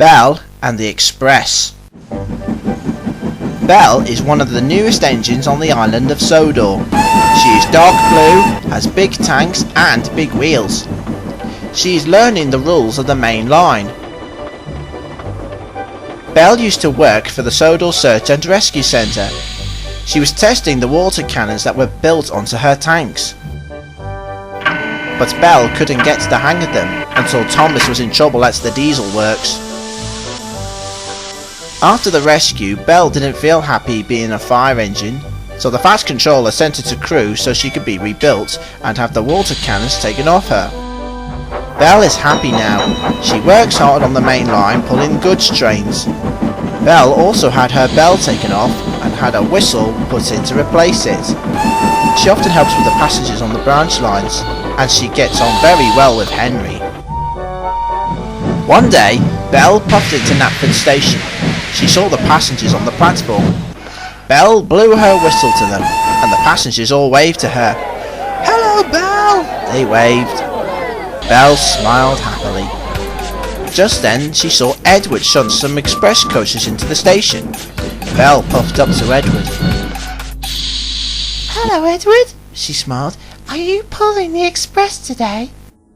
Belle and the Express. Belle is one of the newest engines on the island of Sodor. She is dark blue, has big tanks and big wheels. She is learning the rules of the main line. Belle used to work for the Sodor Search and Rescue Centre. She was testing the water cannons that were built onto her tanks. But Belle couldn't get the hang of them until Thomas was in trouble at the diesel works. After the rescue, Belle didn't feel happy being a fire engine, so the Fast Controller sent her to crew so she could be rebuilt and have the water cannons taken off her. Belle is happy now. She works hard on the main line pulling goods trains. Belle also had her bell taken off and had a whistle put in to replace it. She often helps with the passengers on the branch lines, and she gets on very well with Henry. One day, Belle puffed into Knapford Station. She saw the passengers on the platform. Belle blew her whistle to them, and the passengers all waved to her. "Hello, Belle!" they waved. Belle smiled happily. Just then she saw Edward shunt some express coaches into the station. Belle puffed up to Edward. "Hello, Edward," she smiled. "Are you pulling the express today?"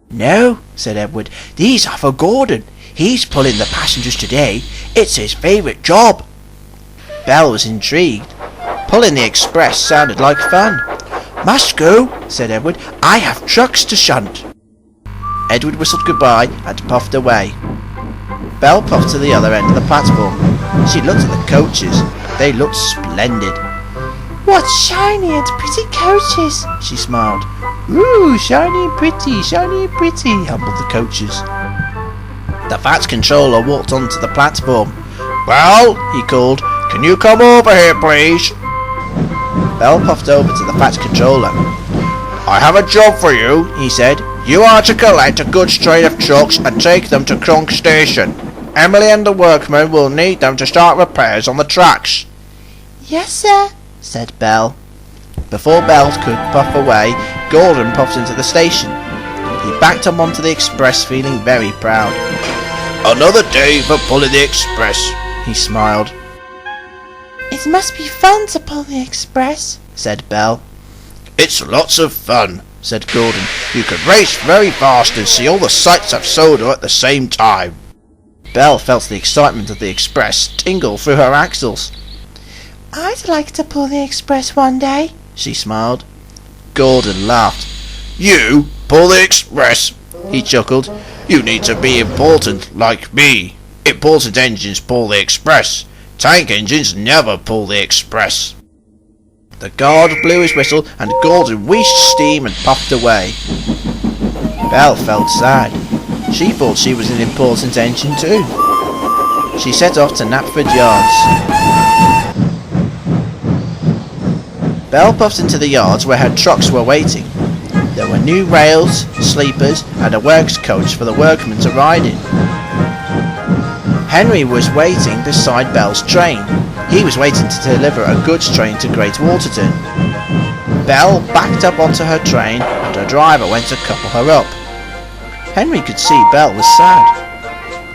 "No," said Edward. "These are for Gordon. He's pulling the passengers today. It's his favourite job." Belle was intrigued. Pulling the express sounded like fun. "Must go," said Edward. "I have trucks to shunt." Edward whistled goodbye and puffed away. Belle puffed to the other end of the platform. She looked at the coaches. They looked splendid. "What shiny and pretty coaches," she smiled. "Ooh, shiny and pretty, humbled the coaches. The Fast Controller walked onto the platform. "Belle," he called, "can you come over here, please?" Belle puffed over to the Fast Controller. "I have a job for you," he said. "You are to collect a goods train of trucks and take them to Cronk Station. Emily and the workmen will need them to start repairs on the tracks." "Yes, sir," said Belle. Before Belle could puff away, Gordon puffed into the station. He backed up onto the express feeling very proud. "Another day for pulling the express," he smiled. "It must be fun to pull the express," said Belle. "It's lots of fun," said Gordon. "You can race very fast and see all the sights of Sodor at the same time." Belle felt the excitement of the express tingle through her axles. "I'd like to pull the express one day," she smiled. Gordon laughed. "You pull the express?" he chuckled. "You need to be important like me. Important engines pull the express. Tank engines never pull the express." The guard blew his whistle and Gordon wheezed steam and puffed away. Belle felt sad. She thought she was an important engine too. She set off to Knapford Yards. Belle puffed into the yards where her trucks were waiting. There were new rails, sleepers and a works coach for the workmen to ride in. Henry was waiting beside Belle's train. He was waiting to deliver a goods train to Great Waterton. Belle backed up onto her train and her driver went to couple her up. Henry could see Belle was sad.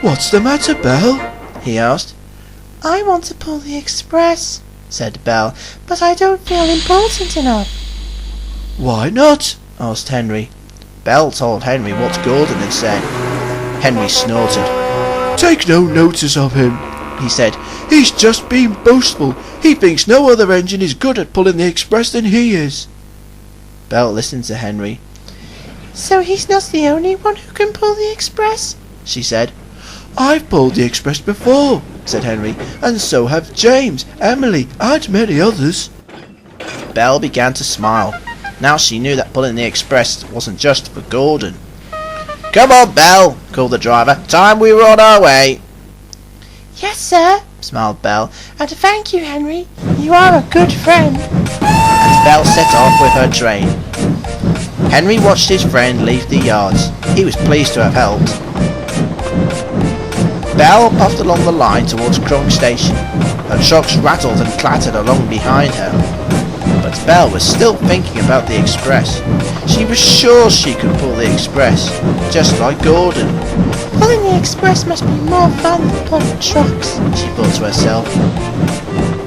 "What's the matter, Belle?" he asked. "I want to pull the express," said Belle, "but I don't feel important enough." "Why not?" asked Henry. Belle told Henry what Gordon had said. Henry snorted. "Take no notice of him," he said. "He's just being boastful. He thinks no other engine is good at pulling the express than he is." Belle listened to Henry. "So he's not the only one who can pull the express?" she said. "I've pulled the express before," said Henry, "and so have James, Emily, and many others." Belle began to smile. Now she knew that pulling the express wasn't just for Gordon. "Come on, Belle," called the driver. "Time we were on our way." "Yes, sir," smiled Belle, "and thank you, Henry. You are a good friend." And Belle set off with her train. Henry watched his friend leave the yards. He was pleased to have helped. Belle puffed along the line towards Cronk Station. Her trucks rattled and clattered along behind her. But Belle was still thinking about the express. She was sure she could pull the express, just like Gordon. Pulling the express must be more fun than pulling trucks, she thought to herself.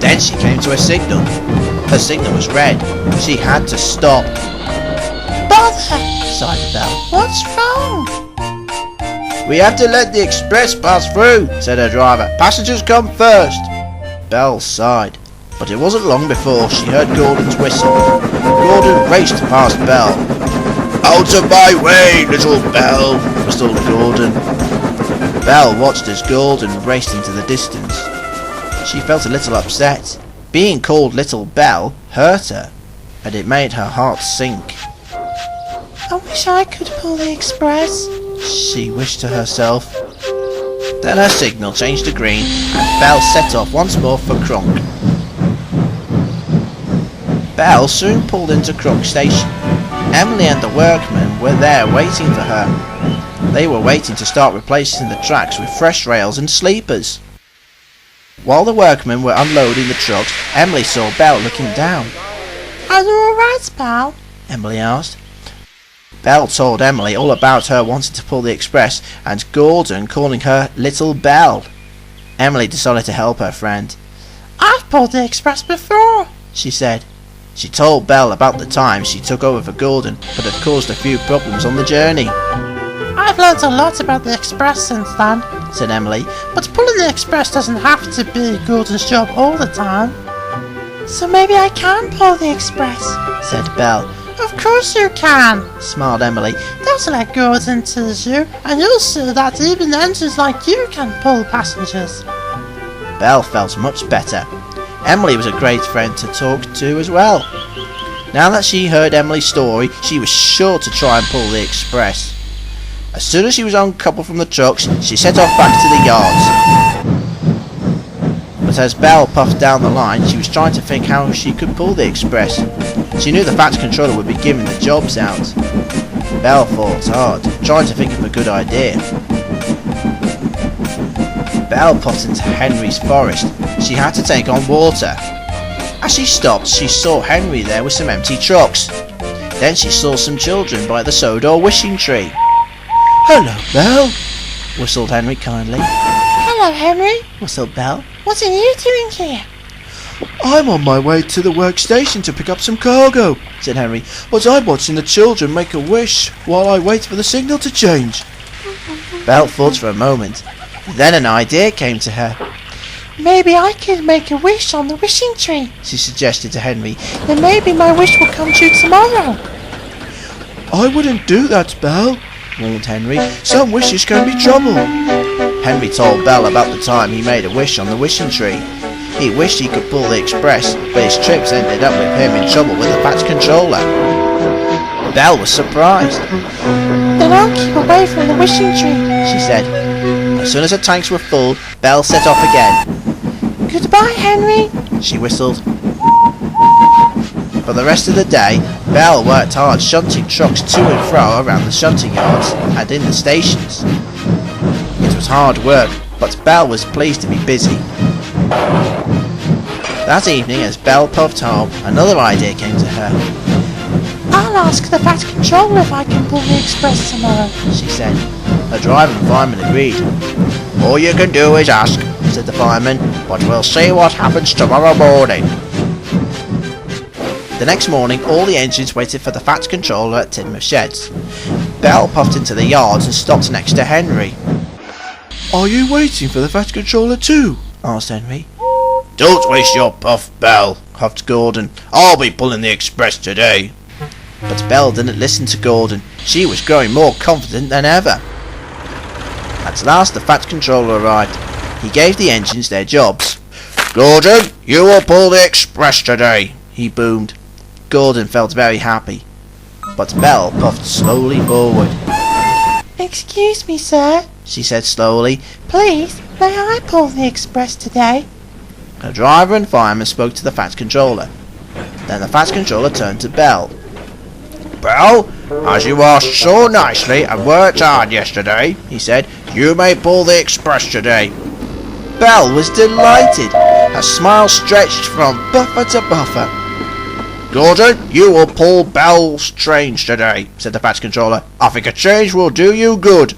Then she came to a signal. Her signal was red. She had to stop. Bother, sighed Belle. What's wrong? We have to let the express pass through, said her driver. Passengers come first. Belle sighed, but it wasn't long before she heard Gordon's whistle. Gordon raced past Belle. Out of my way, little Belle, whistled Gordon. Belle watched as Gordon raced into the distance. She felt a little upset. Being called Little Belle hurt her, and it made her heart sink. I wish I could pull the express, she wished to herself. Then her signal changed to green, and Belle set off once more for Cronk. Belle soon pulled into Cronk Station. Emily and the workmen were there waiting for her. They were waiting to start replacing the tracks with fresh rails and sleepers. While the workmen were unloading the trucks, Emily saw Belle looking down. Are you alright, Belle? Emily asked. Belle told Emily all about her wanting to pull the express and Gordon calling her Little Belle. Emily decided to help her friend. I've pulled the express before, she said. She told Belle about the time she took over for Gordon, but had caused a few problems on the journey. I've learnt a lot about the express since then, said Emily, but pulling the express doesn't have to be Gordon's job all the time. So maybe I can pull the express, said Belle. Of course you can, smiled Emily. Don't let Gordon tease you, and you'll see that even engines like you can pull passengers. Belle felt much better. Emily was a great friend to talk to as well. Now that she heard Emily's story, she was sure to try and pull the express. As soon as she was uncoupled from the trucks, she set off back to the yards. But as Belle puffed down the line, she was trying to think how she could pull the express. She knew the Fat Controller would be giving the jobs out. Belle thought hard, trying to think of a good idea. Belle popped into Henry's forest. She had to take on water. As she stopped, she saw Henry there with some empty trucks. Then she saw some children by the Sodor wishing tree. Hello, Belle, whistled Henry kindly. Hello, Henry, whistled Belle. What are you doing here? I'm on my way to the workstation to pick up some cargo, said Henry, but I'm watching the children make a wish while I wait for the signal to change. Belle thought for a moment. Then an idea came to her. Maybe I could make a wish on the wishing tree, she suggested to Henry. Then maybe my wish will come true tomorrow. I wouldn't do that, Belle, warned Henry. Some wishes can be trouble. Henry told Belle about the time he made a wish on the wishing tree. He wished he could pull the express, but his trips ended up with him in trouble with the Fat Controller. Belle was surprised. Then I'll keep away from the wishing tree, she said. As soon as her tanks were full, Belle set off again. Goodbye, Henry, she whistled. For the rest of the day, Belle worked hard shunting trucks to and fro around the shunting yards and in the stations. It was hard work, but Belle was pleased to be busy. That evening, as Belle puffed home, another idea came to her. I'll ask the Fat Controller if I can pull the express tomorrow, she said. Her driver and fireman agreed. All you can do is ask, said the fireman, but we'll see what happens tomorrow morning. The next morning, all the engines waited for the Fat Controller at Tidmouth Sheds. Belle puffed into the yards and stopped next to Henry. Are you waiting for the Fat Controller too? Asked Henry. Don't waste your puff, Belle, huffed Gordon. I'll be pulling the express today. But Belle didn't listen to Gordon. She was growing more confident than ever. At last the Fat Controller arrived. He gave the engines their jobs. Gordon, you will pull the express today, he boomed. Gordon felt very happy. But Belle puffed slowly forward. Excuse me, sir, she said slowly. Please, may I pull the express today? Her driver and fireman spoke to the Fat Controller. Then the Fat Controller turned to Belle. Belle, as you asked so nicely and worked hard yesterday, he said, you may pull the express today. Belle was delighted. Her smile stretched from buffer to buffer. Gordon, you will pull Belle's trains today, said the Fat Controller. I think a change will do you good.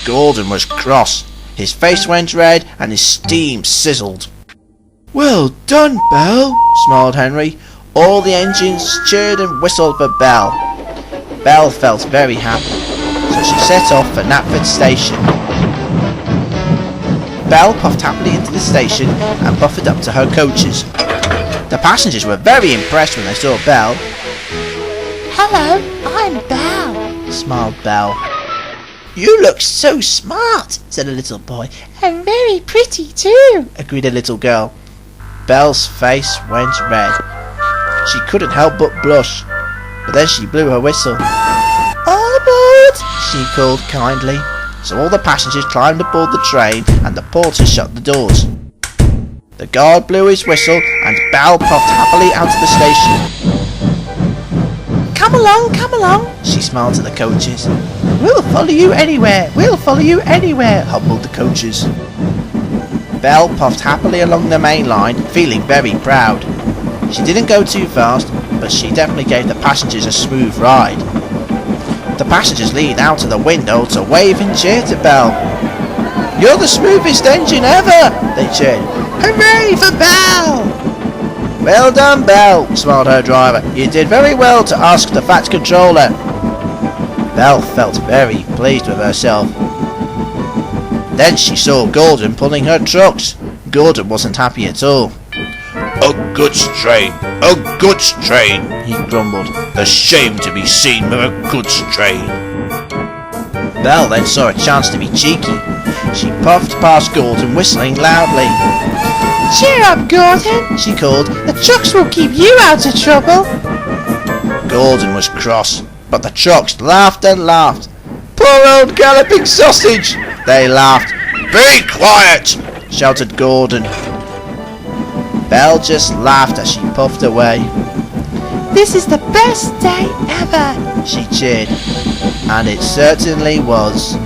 Gordon was cross. His face went red and his steam sizzled. "Well done, Belle," smiled Henry. All the engines cheered and whistled for Belle. Belle felt very happy, so she set off for Knapford Station. Belle puffed happily into the station and buffered up to her coaches. The passengers were very impressed when they saw Belle. Hello, I'm Belle, smiled Belle. "You look so smart," said a little boy. And very pretty too, agreed a little girl. Belle's face went red. She couldn't help but blush, but then she blew her whistle. All aboard, she called kindly. So all the passengers climbed aboard the train and the porter shut the doors. The guard blew his whistle and Belle puffed happily out of the station. Come along, she smiled to the coaches. "We'll follow you anywhere, humbled the coaches. Belle puffed happily along the main line, feeling very proud. She didn't go too fast, but she definitely gave the passengers a smooth ride. The passengers leaned out of the window to wave and cheer to Belle. "You're the smoothest engine ever!" they cheered. "Hooray for Belle!" "Well done, Belle," smiled her driver. "You did very well to ask the fat controller." Belle felt very pleased with herself. Then she saw Gordon pulling her trucks. Gordon wasn't happy at all. A goods train, he grumbled. "A shame to be seen with a goods train." Belle then saw a chance to be cheeky. She puffed past Gordon, whistling loudly. Cheer up, Gordon, she called. The trucks will keep you out of trouble. Gordon was cross, but the trucks laughed and laughed. "Poor old galloping sausage," they laughed. "Be quiet," shouted Gordon. Belle just laughed as she puffed away. "This is the best day ever," she cheered, and it certainly was.